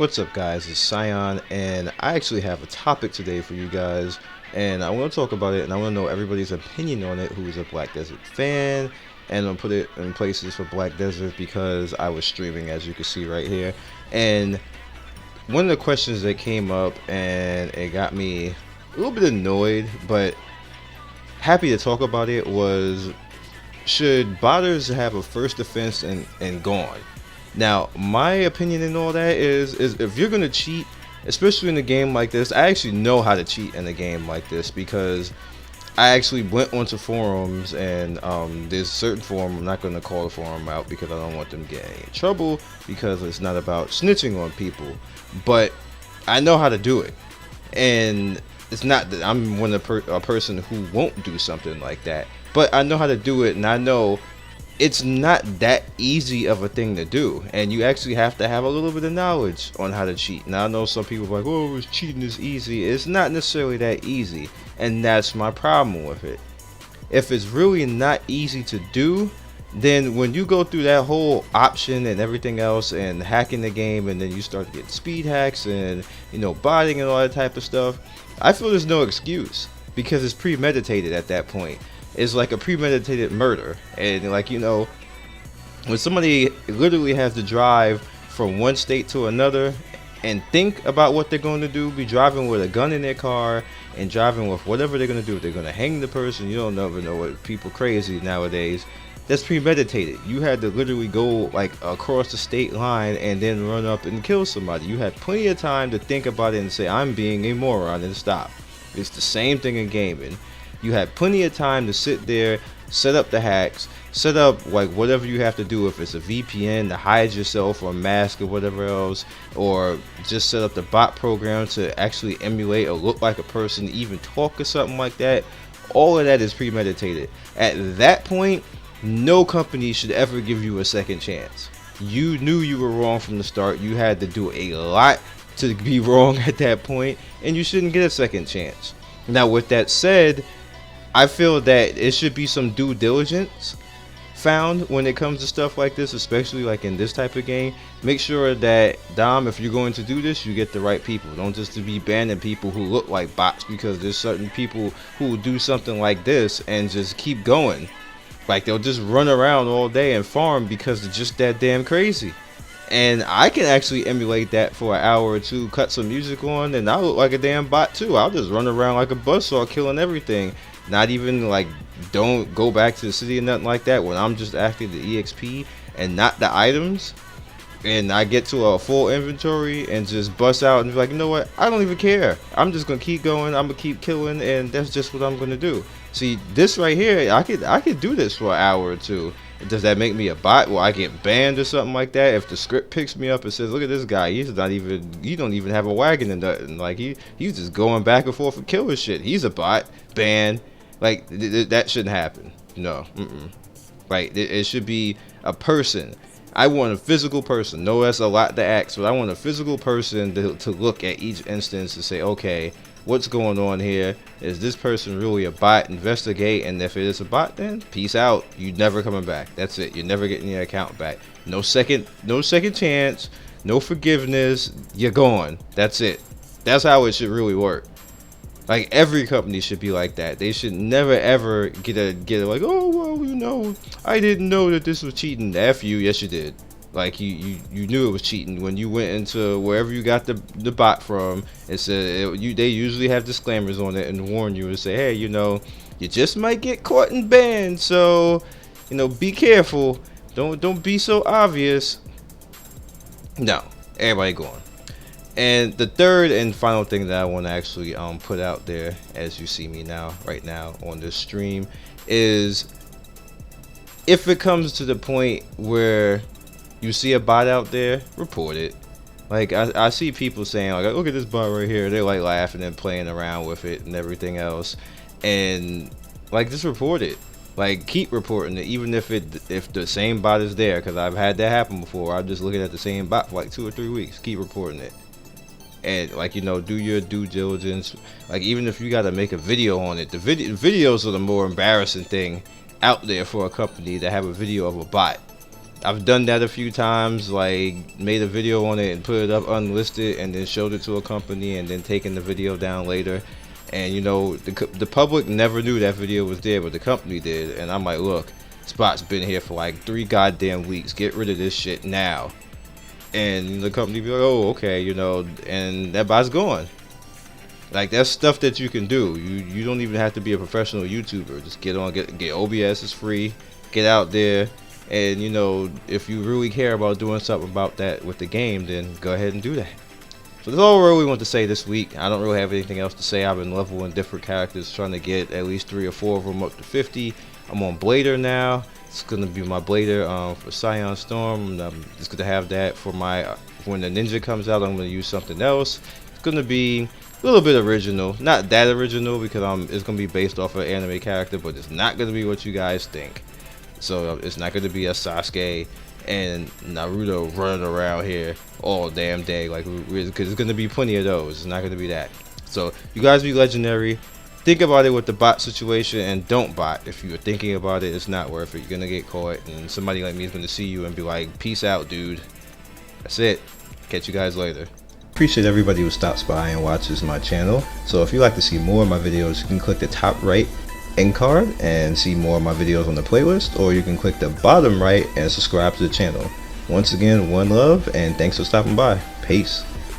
What's up, guys? It's Scion, and I actually have a topic today for you guys, and I want to talk about it, and I want to know everybody's opinion on it who is a Black Desert fan, and I'll put it in places for Black Desert because I was streaming, as you can see right here, and one of the questions that came up, and it got me a little bit annoyed, but happy to talk about it, was should botters have a first offense and gone? Now, my opinion in all that is if you're gonna cheat, especially in a game like this, I actually know how to cheat in a game like this because I actually went onto forums and there's a certain forum. I'm not gonna call the forum out because I don't want them getting in trouble because it's not about snitching on people, but I know how to do it, and it's not that I'm a person who won't do something like that, but I know how to do it, and I know it's not that easy of a thing to do, and you actually have to have a little bit of knowledge on how to cheat. Now I know some people are like, oh, cheating is easy. It's not necessarily that easy, and that's my problem with it. If it's really not easy to do, then when you go through that whole option and everything else and hacking the game, and then you start to get speed hacks and botting and all that type of stuff, I feel there's no excuse because it's premeditated at that point. It's like a premeditated murder, and when somebody literally has to drive from one state to another and think about what they're going to do, be driving with a gun in their car and driving with whatever they're going to do. If they're going to hang the person, you don't never know what people crazy nowadays. That's premeditated. You had to literally go like across the state line and then run up and kill somebody. You had plenty of time to think about it and say, I'm being a moron, and stop. It's the same thing in gaming. You had plenty of time to sit there, set up the hacks, set up like whatever you have to do, if it's a VPN to hide yourself or mask or whatever else, or just set up the bot program to actually emulate or look like a person, even talk or something like that. All of that is premeditated. At that point, no company should ever give you a second chance. You knew you were wrong from the start. You had to do a lot to be wrong at that point, and you shouldn't get a second chance. Now, with that said, I feel that it should be some due diligence found when it comes to stuff like this, especially like in this type of game. Make sure that, Dom, if you're going to do this, you get the right people. Don't just to be banning people who look like bots, because there's certain people who will do something like this and just keep going. Like, they'll just run around all day and farm because they're just that damn crazy. And I can actually emulate that for an hour or two, cut some music on, and I'll look like a damn bot too. I'll just run around like a buzzsaw killing everything. Not even like, don't go back to the city or nothing like that when I'm just after the EXP and not the items. And I get to a full inventory and just bust out and be like, you know what? I don't even care. I'm just gonna keep going. I'm gonna keep killing, and that's just what I'm gonna do. See, this right here, I could do this for an hour or two. Does that make me a bot? Will I get banned or something like that? If the script picks me up and says, look at this guy, he don't even have a wagon and nothing. Like, he's just going back and forth and killing shit. He's a bot. Banned. Like, that shouldn't happen. No. Right. It should be a person. I want a physical person. No, that's a lot to ask, but I want a physical person to look at each instance and say, okay, what's going on here? Is this person really a bot? Investigate, and if it is a bot, then peace out. You never coming back. That's it. You're never getting your account back. No second chance. No forgiveness. You're gone. That's it. That's how it should really work. Like, every company should be like that. They should never ever get like, oh well, I didn't know that this was cheating. F you. Yes, you did. Like, you knew it was cheating when you went into wherever you got the bot from. It said they usually have disclaimers on it and warn you and say, hey, you just might get caught and banned, so be careful. Don't be so obvious. No, everybody going. And the third and final thing that I want to actually put out there, as you see me right now on this stream, is if it comes to the point where you see a bot out there, report it. Like, I see people saying, like, look at this bot right here. They're like laughing and playing around with it and everything else, and like, just report it. Like, keep reporting it, even if the same bot is there, because I've had that happen before. I'm just looking at the same bot for like 2 or 3 weeks. Keep reporting it. And like, do your due diligence. Like, even if you got to make a video on it, the videos are the more embarrassing thing out there for a company to have a video of a bot. I've done that a few times, like made a video on it and put it up unlisted and then showed it to a company and then taken the video down later. And you know, the public never knew that video was there, but the company did. And I'm like, look, Spot's been here for like 3 goddamn weeks. Get rid of this shit now. And the company be like, oh, okay, you know, and that bot's gone. Like, that's stuff that you can do. You don't even have to be a professional YouTuber. Just get on, get OBS is free. Get out there, and you know, if you really care about doing something about that with the game, then go ahead and do that. So that's all I really want to say this week. I don't really have anything else to say. I've been leveling different characters, trying to get at least 3 or 4 of them up to 50. I'm on Blader now. It's gonna be my Blader for Scion Storm. I'm just gonna have that for my when the ninja comes out. I'm gonna use something else. It's gonna be a little bit original, not that original because it's gonna be based off of an anime character, but it's not gonna be what you guys think. So it's not gonna be a Sasuke and Naruto running around here all damn day, like, because it's gonna be plenty of those. It's not gonna be that. So you guys be legendary. Think about it with the bot situation, and don't bot. If you're thinking about it, it's not worth it. You're gonna get caught, and somebody like me is gonna see you and be like, peace out, dude. That's it. Catch you guys later. Appreciate everybody who stops by and watches my channel. So if you'd like to see more of my videos, you can click the top right end card and see more of my videos on the playlist, or you can click the bottom right and subscribe to the channel. Once again, one love, and thanks for stopping by. Peace.